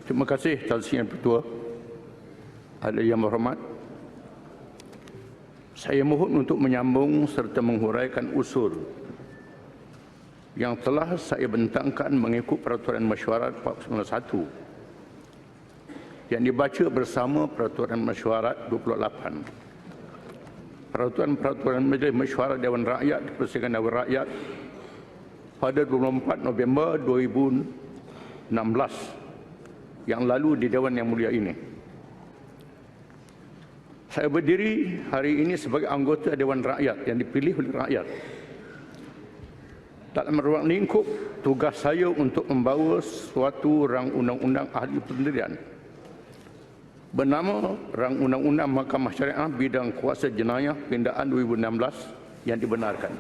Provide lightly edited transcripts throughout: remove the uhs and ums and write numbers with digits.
Terima kasih Tuan Yang Pertua. Ahli yang berhormat, saya mohon untuk menyambung serta menguraikan usul yang telah saya bentangkan mengikut Peraturan Mesyuarat 491 yang dibaca bersama Peraturan Mesyuarat 28. Peraturan Majlis Mesyuarat Dewan Rakyat di Persidangan Dewan Rakyat pada 24 November 2016 yang lalu di Dewan Yang Mulia ini. Saya berdiri hari ini sebagai anggota Dewan Rakyat yang dipilih oleh rakyat. Dalam ruang lingkup tugas saya untuk membawa suatu rang undang-undang ahli pendirian bernama Rang Undang-Undang Mahkamah Syariah Bidang Kuasa Jenayah Pindaan 2016 yang dibenarkan.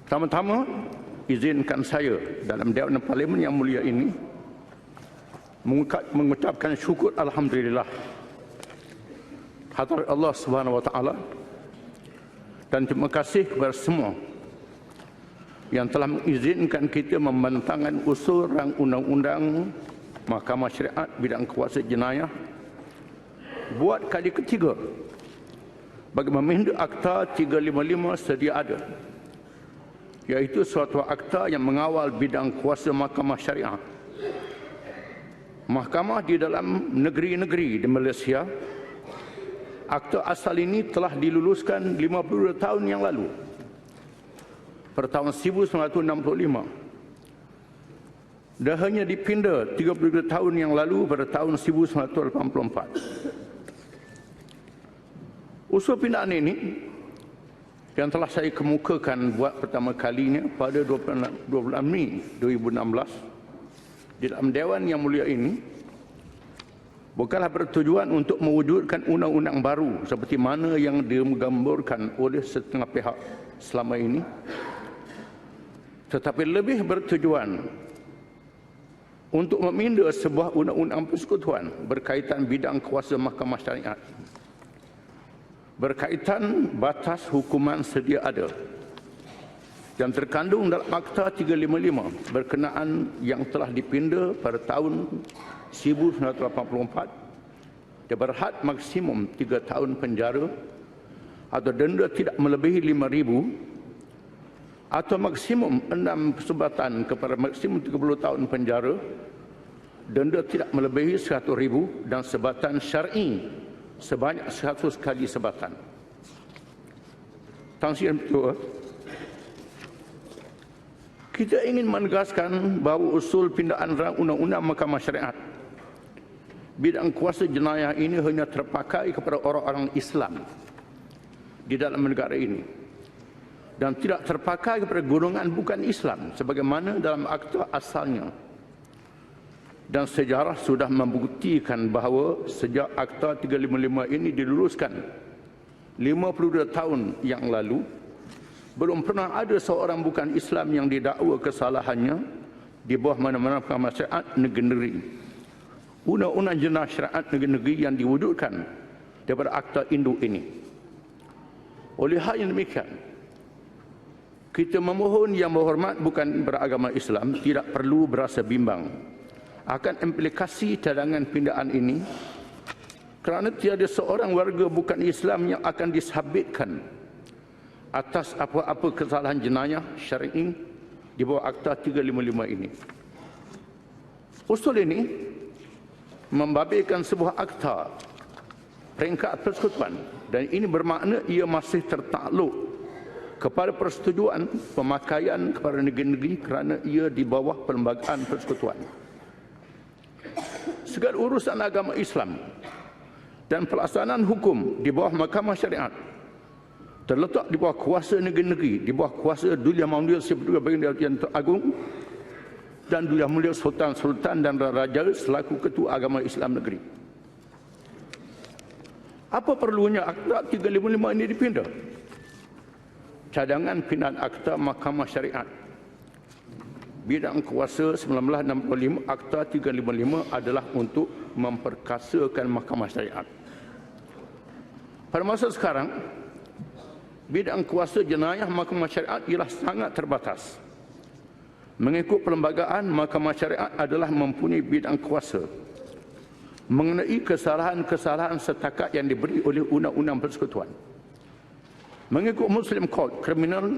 Pertama-tama, izinkan saya dalam Dewan Parlimen yang mulia ini mengucapkan syukur alhamdulillah hadrat Allah Subhanahu wa taala dan terima kasih kepada semua yang telah mengizinkan kita membentangkan usul rang undang-undang Mahkamah Syariat Bidang Kuasa Jenayah buat kali ketiga bagi meminda Akta 355 sedia ada, iaitu suatu akta yang mengawal bidang kuasa mahkamah syariah. Mahkamah di dalam negeri-negeri di Malaysia, akta asal ini telah diluluskan 52 tahun yang lalu, pada tahun 1965. Dan hanya dipinda 32 tahun yang lalu pada tahun 1984. Usul pindaan ini yang telah saya kemukakan buat pertama kalinya pada 12 Mei 2016 di dalam Dewan Yang Mulia ini bukanlah bertujuan untuk mewujudkan undang-undang baru seperti mana yang digambarkan oleh setengah pihak selama ini, tetapi lebih bertujuan untuk meminda sebuah undang-undang persekutuan berkaitan bidang kuasa mahkamah syariat, berkaitan batas hukuman sedia ada yang terkandung dalam Akta 355 berkenaan yang telah dipinda pada tahun 1984 dan berhad maksimum 3 tahun penjara atau denda tidak melebihi 5,000 atau maksimum 6 persebatan kepada maksimum 30 tahun penjara, denda tidak melebihi 100,000 dan sebatan syar'i sebanyak 100 kali sebatan. Tangsihan Pertua, kita ingin menegaskan bahawa usul pindaan rang undang-undang Mahkamah Syariat bidang kuasa jenayah ini hanya terpakai kepada orang-orang Islam di dalam negara ini dan tidak terpakai kepada golongan bukan Islam sebagaimana dalam akta asalnya. Dan sejarah sudah membuktikan bahawa sejak Akta 355 ini diluluskan 52 tahun yang lalu, belum pernah ada seorang bukan Islam yang didakwa kesalahannya di bawah mana-mana mahkamah syariat negeri-negeri. Undang-undang jenayah syariat negeri-negeri yang diwujudkan daripada akta induk ini. Oleh hal yang demikian, kita memohon Yang Berhormat bukan beragama Islam tidak perlu berasa bimbang akan implikasi cadangan pindaan ini, kerana tiada seorang warga bukan Islam yang akan disabitkan atas apa-apa kesalahan jenayah syar'i di bawah Akta 355 ini. Usul ini membabitkan sebuah akta peringkat persekutuan dan ini bermakna ia masih tertakluk kepada persetujuan pemakaian kepada negeri-negeri kerana ia di bawah perlembagaan persekutuan. Segala urusan agama Islam dan pelaksanaan hukum di bawah mahkamah syariat terletak di bawah kuasa negeri-negeri, di bawah kuasa Duli Yang Mulia Sri Baginda yang Teragung dan Duli Yang Mulia Sultan dan Raja selaku Ketua Agama Islam Negeri. Apa perlunya Akta 355 ini dipindah? Cadangan pindaan Akta Mahkamah Syariat Bidang Kuasa 1965 Akta 355 adalah untuk memperkasakan Mahkamah Syariat. Pada masa sekarang, bidang kuasa jenayah Mahkamah Syariat ialah sangat terbatas Mengikut perlembagaan, mahkamah syariat adalah mempunyai bidang kuasa mengenai kesalahan-kesalahan setakat yang diberi oleh Undang-Undang Persekutuan. Mengikut Muslim Court Criminal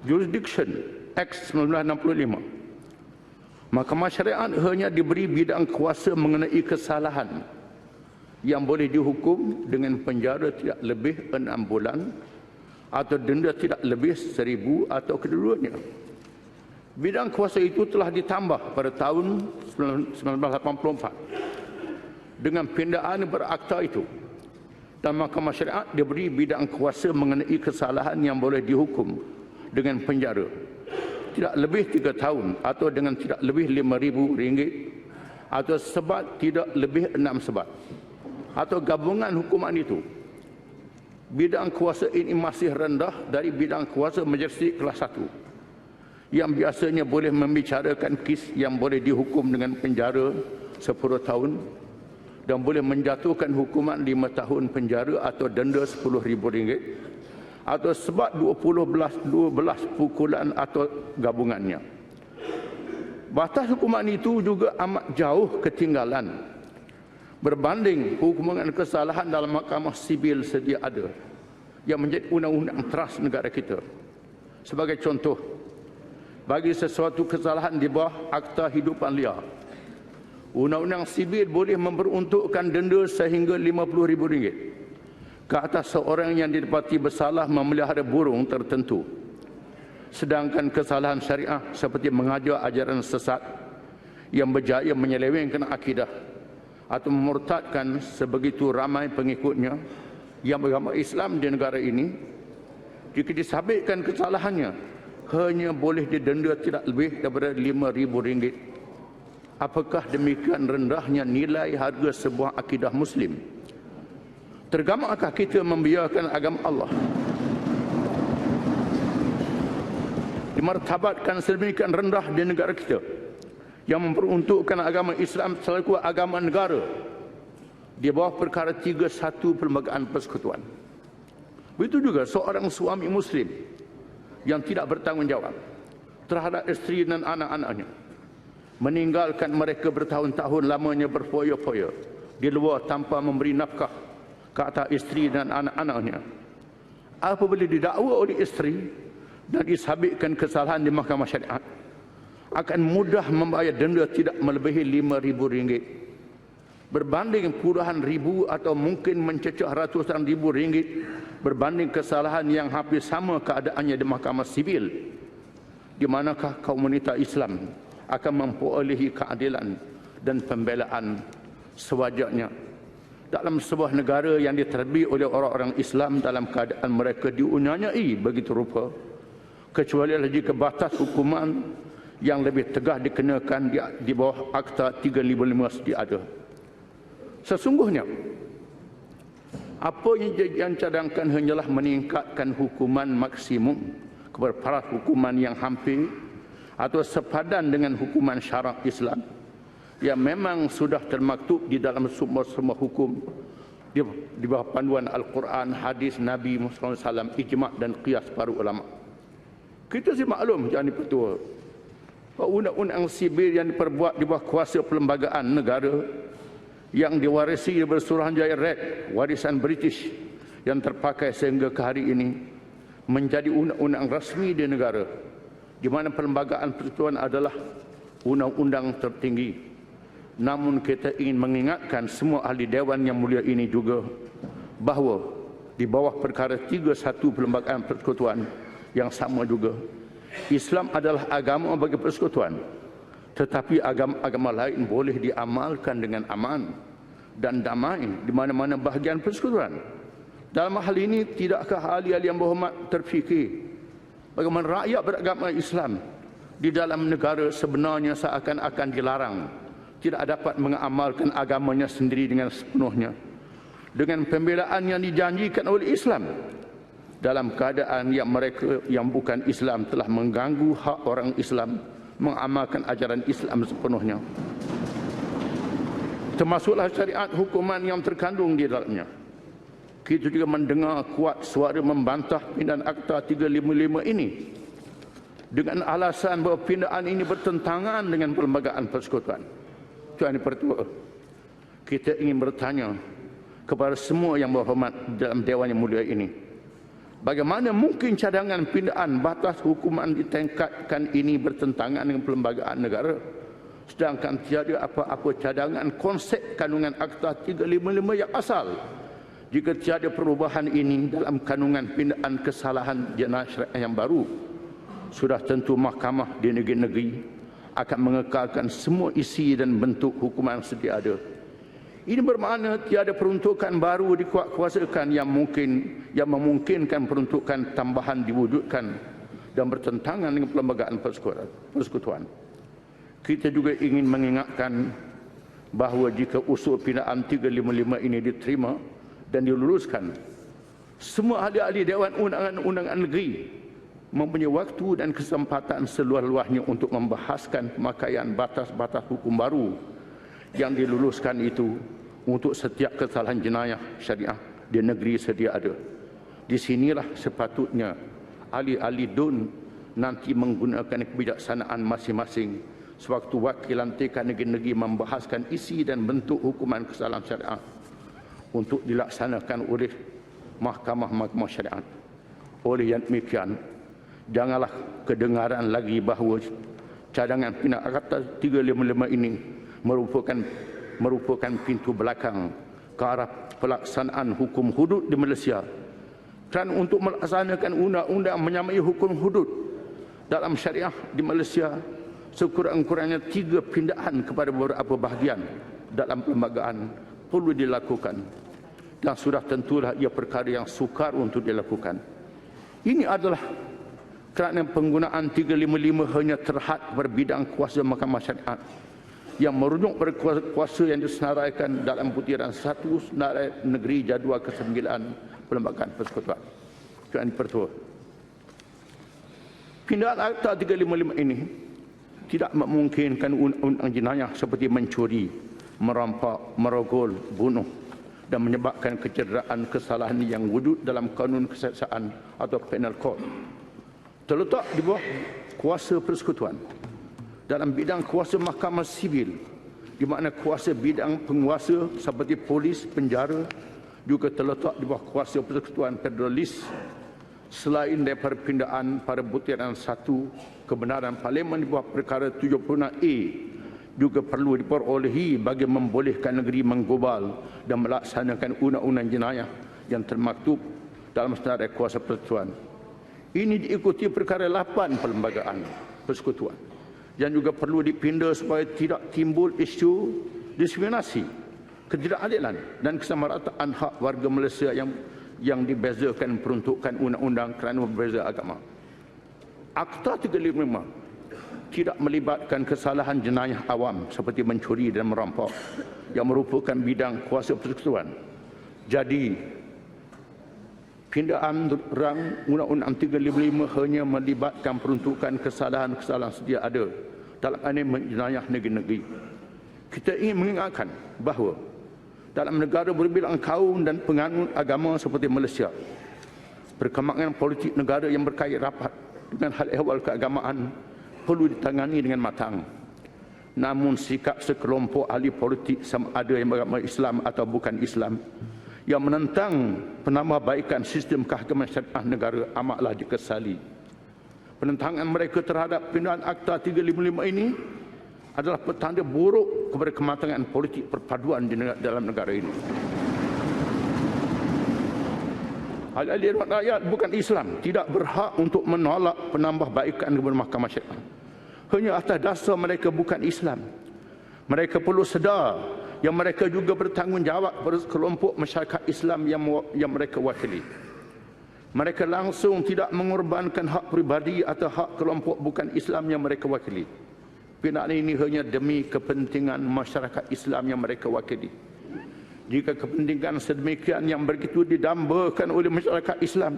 Jurisdiction Act 1965, mahkamah syariat hanya diberi bidang kuasa mengenai kesalahan yang boleh dihukum dengan penjara tidak lebih 6 bulan atau denda tidak lebih 1,000 atau kedua-duanya. Bidang kuasa itu telah ditambah pada tahun 1984 dengan pindaan berakta itu, dan mahkamah syariat diberi bidang kuasa mengenai kesalahan yang boleh dihukum dengan penjara tidak lebih 3 tahun atau dengan tidak lebih RM5,000 atau sebat tidak lebih 6 sebat atau gabungan hukuman itu. Bidang kuasa ini masih rendah dari bidang kuasa majistret kelas 1 yang biasanya boleh membicarakan kes yang boleh dihukum dengan penjara 10 tahun dan boleh menjatuhkan hukuman 5 tahun penjara atau denda RM10,000 atau sebat 12 pukulan atau gabungannya. Batas hukuman itu juga amat jauh ketinggalan berbanding hukuman kesalahan dalam mahkamah sibil sedia ada yang menjadi undang-undang teras negara kita. Sebagai contoh, bagi sesuatu kesalahan di bawah Akta Hidupan Liar, Undang-Undang Sibil boleh memperuntukkan denda sehingga RM50,000 ke atas seorang yang didapati bersalah memelihara burung tertentu. Sedangkan kesalahan syariah seperti mengajar ajaran sesat yang berjaya menyelewengkan akidah atau memurtadkan sebegitu ramai pengikutnya yang beragama Islam di negara ini, jika disabitkan kesalahannya, hanya boleh didenda tidak lebih daripada RM5,000. Apakah demikian rendahnya nilai harga sebuah akidah Muslim? Tergamakkah kita membiarkan agama Allah dimartabatkan sedemikian rendah di negara kita yang memperuntukkan agama Islam selaku agama negara di bawah perkara 31 Perlembagaan Persekutuan? Begitu juga seorang suami Muslim yang tidak bertanggungjawab terhadap isteri dan anak-anaknya, meninggalkan mereka bertahun-tahun lamanya berfoya-foya di luar tanpa memberi nafkah ke atas isteri dan anak-anaknya. Apabila didakwa oleh isteri dan disabitkan kesalahan di mahkamah syariat, akan mudah membayar denda tidak melebihi RM5,000 berbanding puluhan ribu atau mungkin mencecah ratusan ribu ringgit berbanding kesalahan yang hampir sama keadaannya di mahkamah sibil. Di manakah komunitas Islam akan memperolehi keadilan dan pembelaan sewajarnya dalam sebuah negara yang diterbi oleh orang-orang Islam dalam keadaan mereka diunyanyai begitu rupa, kecuali jika batas hukuman yang lebih tegas dikenakan di bawah Akta 355 sedia ada. Sesungguhnya apa yang cadangkan hanyalah meningkatkan hukuman maksimum kepada para hukuman yang hampir atau sepadan dengan hukuman syarak Islam yang memang sudah termaktub di dalam semua hukum di bawah panduan Al-Quran, hadis Nabi Muhammad SAW, ijma' dan qiyas para ulama. Kita sih maklum jadi petua undang-undang sibil yang diperbuat di bawah kuasa perlembagaan negara yang diwarisi dari Suruhanjaya Red, warisan British yang terpakai sehingga ke hari ini menjadi undang-undang rasmi di negara, di mana perlembagaan persekutuan adalah undang-undang tertinggi. Namun kita ingin mengingatkan semua ahli dewan yang mulia ini juga bahawa di bawah perkara 31 perlembagaan persekutuan yang sama juga, Islam adalah agama bagi persekutuan, tetapi agama-agama lain boleh diamalkan dengan aman dan damai di mana-mana bahagian persekutuan. Dalam hal ini, tidakkah ahli-ahli yang berhormat terfikir bagaimana rakyat beragama Islam di dalam negara sebenarnya seakan-akan dilarang, tidak dapat mengamalkan agamanya sendiri dengan sepenuhnya, dengan pembelaan yang dijanjikan oleh Islam, dalam keadaan yang mereka yang bukan Islam telah mengganggu hak orang Islam mengamalkan ajaran Islam sepenuhnya. Termasuklah syariat hukuman yang terkandung di dalamnya. Kita juga mendengar kuat suara membantah pindaan Akta 355 ini dengan alasan bahawa pindaan ini bertentangan dengan perlembagaan persekutuan. Tuan Pertua, kita ingin bertanya kepada semua yang berhormat dalam Dewan yang mulia ini, bagaimana mungkin cadangan pindaan batas hukuman ditingkatkan ini bertentangan dengan perlembagaan negara, sedangkan tiada apa-apa cadangan konsep kandungan Akta 355 yang asal. Jika tiada perubahan ini dalam kandungan pindaan kesalahan jenayah syariah yang baru, sudah tentu mahkamah di negeri-negeri akan mengekalkan semua isi dan bentuk hukuman yang sedia ada. Ini bermakna tiada peruntukan baru dikuatkuasakan yang memungkinkan peruntukan tambahan diwujudkan dan bertentangan dengan perlembagaan persekutuan. Kita juga ingin mengingatkan bahawa jika usul pindaan 355 ini diterima dan diluluskan, semua ahli-ahli Dewan Undangan Negeri mempunyai waktu dan kesempatan seluas-luasnya untuk membahaskan pemakaian batas-batas hukum baru yang diluluskan itu untuk setiap kesalahan jenayah syariah di negeri sedia ada. Di sinilah sepatutnya ahli-ahli DUN nanti menggunakan kebijaksanaan masing-masing sewaktu wakil lantikan negeri-negeri membahaskan isi dan bentuk hukuman kesalahan syariah untuk dilaksanakan oleh mahkamah-mahkamah syariat. Oleh yang demikian, janganlah kedengaran lagi bahawa cadangan pindaan Akta 355 ini merupakan pintu belakang ke arah pelaksanaan hukum hudud di Malaysia. Kerana untuk melaksanakan undang-undang menyamai hukum hudud dalam syariah di Malaysia, sekurang-kurangnya 3 pindaan kepada beberapa bahagian dalam perlembagaan perlu dilakukan, dan sudah tentulah ia perkara yang sukar untuk dilakukan. Ini adalah kerana penggunaan 355 hanya terhad pada bidang kuasa mahkamah syariat yang merujuk pada kuasa yang disenaraikan dalam butiran 1 Senarai Negeri Jadual ke-9 Perlembagaan Persekutuan. Tuan Pertua, pindaan Akta 355 ini tidak memungkinkan undang-undang jenayah seperti mencuri, merampak, merogol, bunuh dan menyebabkan kecederaan kesalahan yang wujud dalam kanun keseksaan atau penal code. Terletak di bawah kuasa persekutuan dalam bidang kuasa mahkamah sivil, di mana kuasa bidang penguasa seperti polis, penjara juga terletak di bawah kuasa persekutuan federalis. Selain daripada pindaan pada butiran 1 kebenaran parlimen di bawah perkara 76A juga perlu diperolehi bagi membolehkan negeri menggobal dan melaksanakan undang-undang jenayah yang termaktub dalam senarai kuasa persekutuan. Ini diikuti perkara 8 perlembagaan persekutuan yang juga perlu dipinda supaya tidak timbul isu diskriminasi, ketidakadilan dan kesamarataan hak warga Malaysia yang dibezakan peruntukan undang-undang kerana berbeza agama. Akta 355 tidak melibatkan kesalahan jenayah awam seperti mencuri dan merampok yang merupakan bidang kuasa persekutuan. Jadi, pindaan rang Undang-Undang 355 hanya melibatkan peruntukan kesalahan-kesalahan sedia ada dalam ancaman jenayah negeri-negeri. Kita ingin mengingatkan bahawa dalam negara berbilang kaum dan penganut agama seperti Malaysia, perkembangan politik negara yang berkait rapat dengan hal ehwal keagamaan perlu ditangani dengan matang. Namun sikap sekelompok ahli politik sama ada yang beragama Islam atau bukan Islam yang menentang penambahbaikan sistem kehakiman syariah negara amatlah dikesali. Penentangan mereka terhadap pindaan Akta 355 ini adalah petanda buruk kepada kematangan politik perpaduan di dalam negara ini. Ahli-ahli rakyat bukan Islam tidak berhak untuk menolak penambahbaikan kepada mahkamah syariah hanya atas dasar mereka bukan Islam. Mereka perlu sedar yang mereka juga bertanggungjawab pada kelompok masyarakat Islam yang mereka wakili. Mereka langsung tidak mengorbankan hak pribadi atau hak kelompok bukan Islam yang mereka wakili. Pindaan ini hanya demi kepentingan masyarakat Islam yang mereka wakili. Jika kepentingan sedemikian yang begitu didambakan oleh masyarakat Islam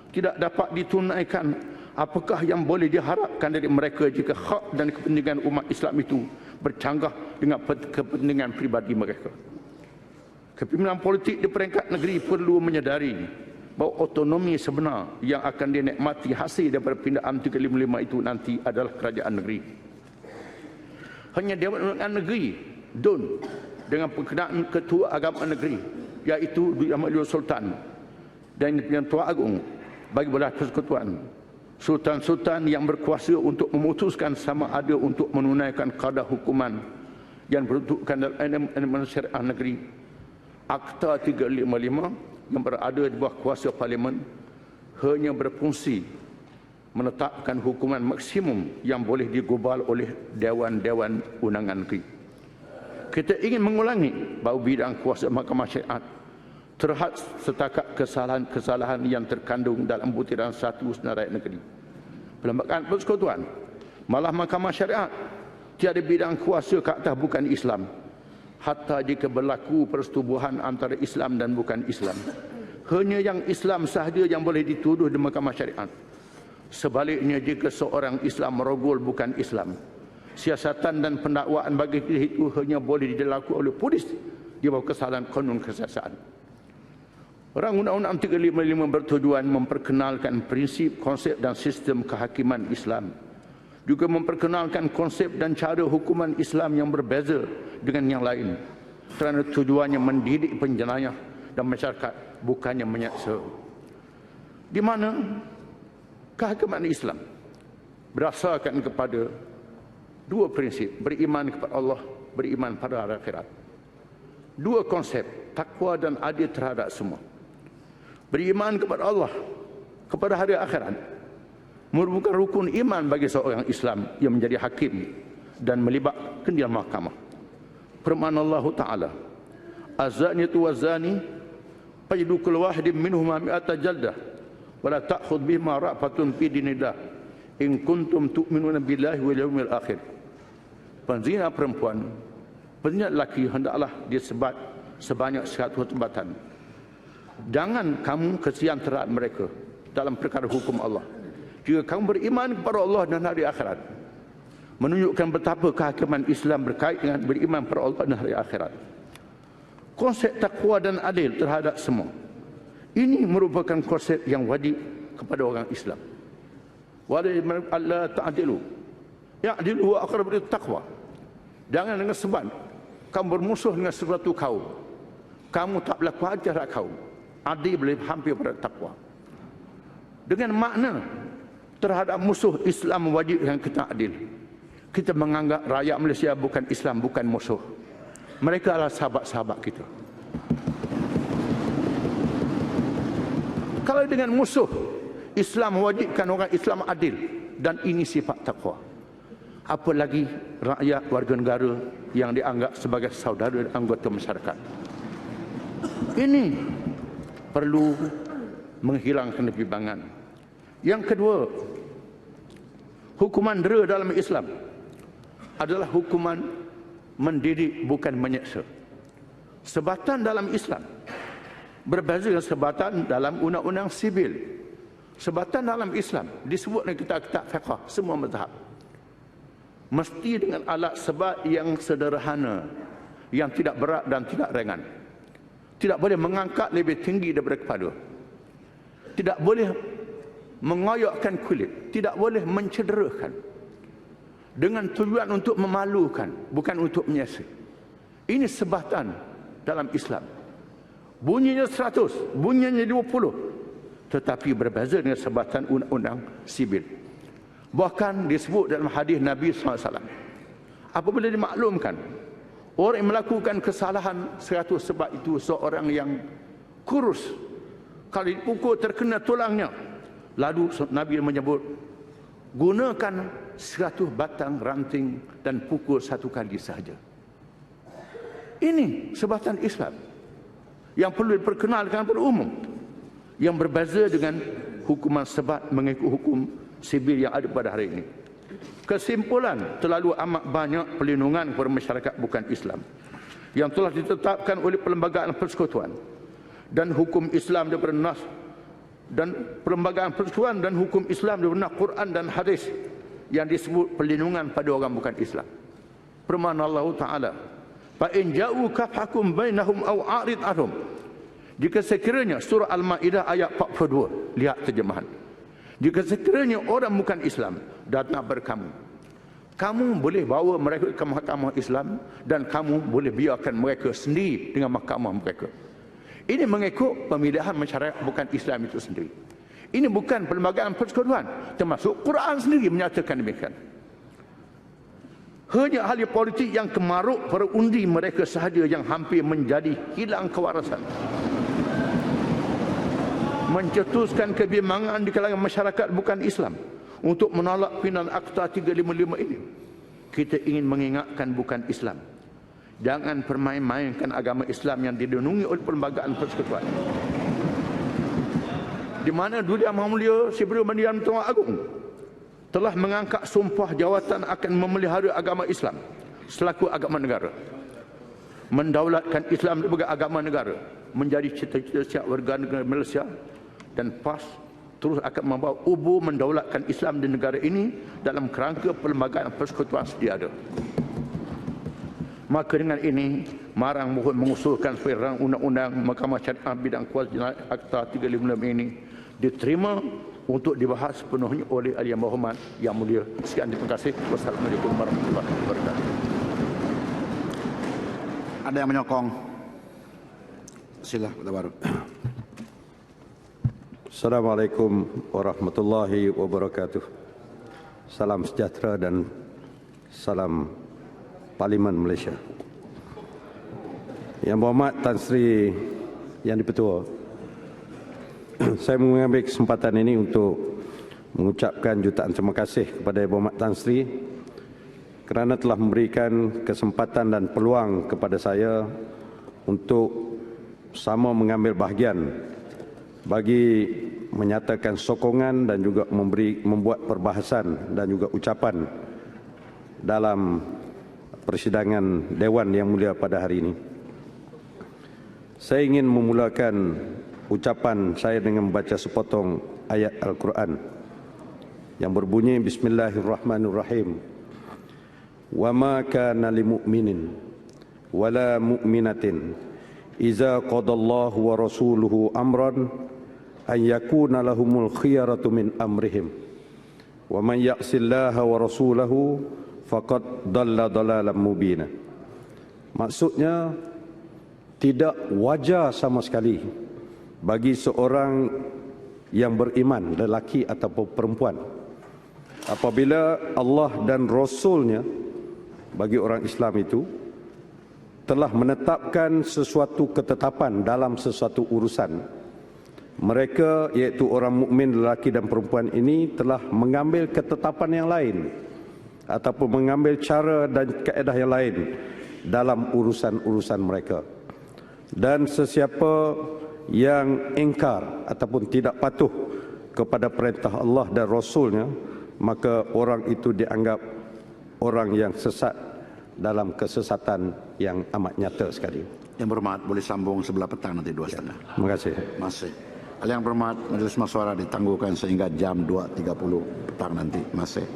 tidak dapat ditunaikan, apakah yang boleh diharapkan dari mereka jika hak dan kepentingan umat Islam itu bercanggah dengan kepentingan pribadi mereka? Kepimpinan politik di peringkat negeri perlu menyadari bahawa otonomi sebenar yang akan dinikmati hasil daripada pindaan 355 itu nanti adalah kerajaan negeri. Hanya Dewan Undangan Negeri DUN dengan perkenaan Ketua Agama Negeri iaitu Dut Ahmad Lurah Sultan dan Yang Tuan Agung bagi belah persekutuan. Sultan-sultan yang berkuasa untuk memutuskan sama ada untuk menunaikan qada hukuman yang beruntukkan dalam elemen syariah negeri. Akta 355 yang berada di bawah kuasa parlimen hanya berfungsi menetapkan hukuman maksimum yang boleh digubal oleh Dewan-Dewan Undangan Negeri. Kita ingin mengulangi bahawa bidang kuasa Mahkamah Syariat terhad setakat kesalahan-kesalahan yang terkandung dalam butiran 1 Senarai Negeri. Perlembagaan Persekutuan, malah Mahkamah Syariat tiada bidang kuasa ke atas bukan Islam. Hatta jika berlaku persetubuhan antara Islam dan bukan Islam, hanya yang Islam sahaja yang boleh dituduh di Mahkamah Syariat. Sebaliknya, jika seorang Islam merogol bukan Islam, siasatan dan pendakwaan bagi itu hanya boleh dilakukan oleh polis di bawah kesalahan kanun kesiasaan. Orang Undang-Undang 355 bertujuan memperkenalkan prinsip, konsep dan sistem kehakiman Islam. Juga memperkenalkan konsep dan cara hukuman Islam yang berbeza dengan yang lain. Kerana tujuannya mendidik penjenayah dan masyarakat, bukannya menyaksa. Di mana kehakiman Islam berdasarkan kepada dua prinsip, beriman kepada Allah, beriman pada hari akhirat. Dua konsep, takwa dan adil terhadap semua. Beriman kepada Allah, kepada hari akhirat, merupakan rukun iman bagi seorang Islam yang menjadi hakim dan melibatkan di mahkamah. Firman Allah Ta'ala, Az-zaniyatu waz-zani fajlidu kulla wahidin minhuma mi'ata jaldah wa la ta'khudh bihima ra'fatun fi dinillah in kuntum tu'minuna billahi wal yawmil akhir. Penzina perempuan, penzina lelaki hendaklah disebat sebanyak 100 tembatan. Jangan kamu kesian terhadap mereka dalam perkara hukum Allah. Jika kamu beriman kepada Allah dan hari akhirat, menunjukkan betapa kehakiman Islam berkait dengan beriman kepada Allah dan hari akhirat. Konsep takwa dan adil terhadap semua, ini merupakan konsep yang wajib kepada orang Islam. Wala ta'dilu ya'dilu wa aqrabu lit-taqwa. Jangan dengan sebab kamu bermusuh dengan sesuatu kaum, kamu tak berlaku adil terhadap kaum. Adil boleh hampir pada takwa. Dengan makna terhadap musuh Islam wajib yang kita adil. Kita menganggap rakyat Malaysia bukan Islam, bukan musuh. Mereka adalah sahabat-sahabat kita. Kalau dengan musuh, Islam mewajibkan orang Islam adil dan ini sifat takwa. Apalagi rakyat warga negara yang dianggap sebagai saudara dan anggota masyarakat. Ini perlu menghilangkan kebimbangan. Yang kedua, hukuman dera dalam Islam adalah hukuman mendidik, bukan menyeksa. Sebatan dalam Islam berbeza dengan sebatan dalam undang-undang sibil. Sebatan dalam Islam disebut dalam kitab-kitab fiqh semua mazhab, mesti dengan alat sebat yang sederhana, yang tidak berat dan tidak ringan. Tidak boleh mengangkat lebih tinggi daripada kepala. Tidak boleh mengoyakkan kulit. Tidak boleh mencederakan. Dengan tujuan untuk memalukan, bukan untuk menyaksa. Ini sebatan dalam Islam. Bunyinya 100, bunyinya 20. Tetapi berbeza dengan sebatan undang-undang sibil. Bahkan disebut dalam hadis Nabi SAW, apabila dimaklumkan orang yang melakukan kesalahan 100 sebab itu seorang yang kurus, kalau dipukul terkena tulangnya, lalu Nabi menyebut, gunakan 100 batang ranting dan pukul 1 kali sahaja. Ini sebatan Islam yang perlu diperkenalkan kepada umum, yang berbeza dengan hukuman sebat mengikut hukum sibil yang ada pada hari ini. Kesimpulan, terlalu amat banyak perlindungan kepada masyarakat bukan Islam yang telah ditetapkan oleh Perlembagaan Persekutuan dan hukum Islam daripada nas dan Perlembagaan Persekutuan dan hukum Islam daripada Quran dan hadis yang disebut perlindungan pada orang bukan Islam. Firman Allah Ta'ala, fa in ja'uka fahkum bainahum aw a'rid anhum. Jika sekiranya surah Al-Ma'idah ayat 42, lihat terjemahan. Jika sekiranya orang bukan Islam datang berkamu, kamu boleh bawa mereka ke mahkamah Islam dan kamu boleh biarkan mereka sendiri dengan mahkamah mereka. Ini mengikut pemilihan masyarakat bukan Islam itu sendiri. Ini bukan perlembagaan persekutuan, termasuk Quran sendiri menyatakan demikian. Hanya ahli politik yang kemaruk para undi mereka sahaja yang hampir menjadi hilang kewarasan, mencetuskan kebimbangan di kalangan masyarakat bukan Islam untuk menolak pindahan Akta 355 ini. Kita ingin mengingatkan bukan Islam, jangan permain-mainkan agama Islam yang dilindungi oleh perlembagaan persekutuan. Di mana Duli Yang Mulia Sri Baginda Tuan Agong telah mengangkat sumpah jawatan akan memelihara agama Islam selaku agama negara, mendaulatkan Islam sebagai agama negara menjadi cita-cita setiap warga negara Malaysia, dan PAS terus akan membawa ubu mendaulatkan Islam di negara ini dalam kerangka perlembagaan persekutuan sedia ada. Maka dengan ini, Marang mohon mengusulkan supaya rang undang-undang Mahkamah Syariah bidang kuasa jenayah Akta 355 ini diterima untuk dibahas sepenuhnya oleh Ahli Yang Berhormat Yang Mulia. Sekian, terima kasih. Wassalamualaikum warahmatullahi wabarakatuh. Ada yang menyokong? Sila, Kota Baru. Assalamualaikum warahmatullahi wabarakatuh. Salam sejahtera dan salam Parlimen Malaysia. Yang Berhormat Tan Sri Yang Dipertua, saya mengambil kesempatan ini untuk mengucapkan jutaan terima kasih kepada Yang Berhormat Tan Sri kerana telah memberikan kesempatan dan peluang kepada saya untuk sama mengambil bahagian bagi menyatakan sokongan dan juga membuat perbahasan dan juga ucapan dalam persidangan Dewan Yang Mulia pada hari ini. Saya ingin memulakan ucapan saya dengan membaca sepotong ayat Al-Quran yang berbunyi Bismillahirrahmanirrahim. Wa ma kana lil mu'minin wala mu'minatin iza qadallahu wa rasuluhu amran an yakuna lahumul khiyaratu min amrihim wa man ya'sillaha wa rasulahu faqad dalla dalalan mubina. Maksudnya, tidak wajar sama sekali bagi seorang yang beriman, lelaki ataupun perempuan, apabila Allah dan Rasulnya bagi orang Islam itu telah menetapkan sesuatu ketetapan dalam sesuatu urusan, mereka iaitu orang mukmin lelaki dan perempuan ini telah mengambil ketetapan yang lain ataupun mengambil cara dan kaedah yang lain dalam urusan-urusan mereka. Dan sesiapa yang ingkar ataupun tidak patuh kepada perintah Allah dan Rasulnya, maka orang itu dianggap orang yang sesat dalam kesesatan yang amat nyata sekali. Yang Berhormat boleh sambung sebelah petang nanti 2:30. Terima kasih. Masih. Yang Berhormat, Majlis Masyuarah ditangguhkan sehingga jam 2.30 petang nanti. Masih.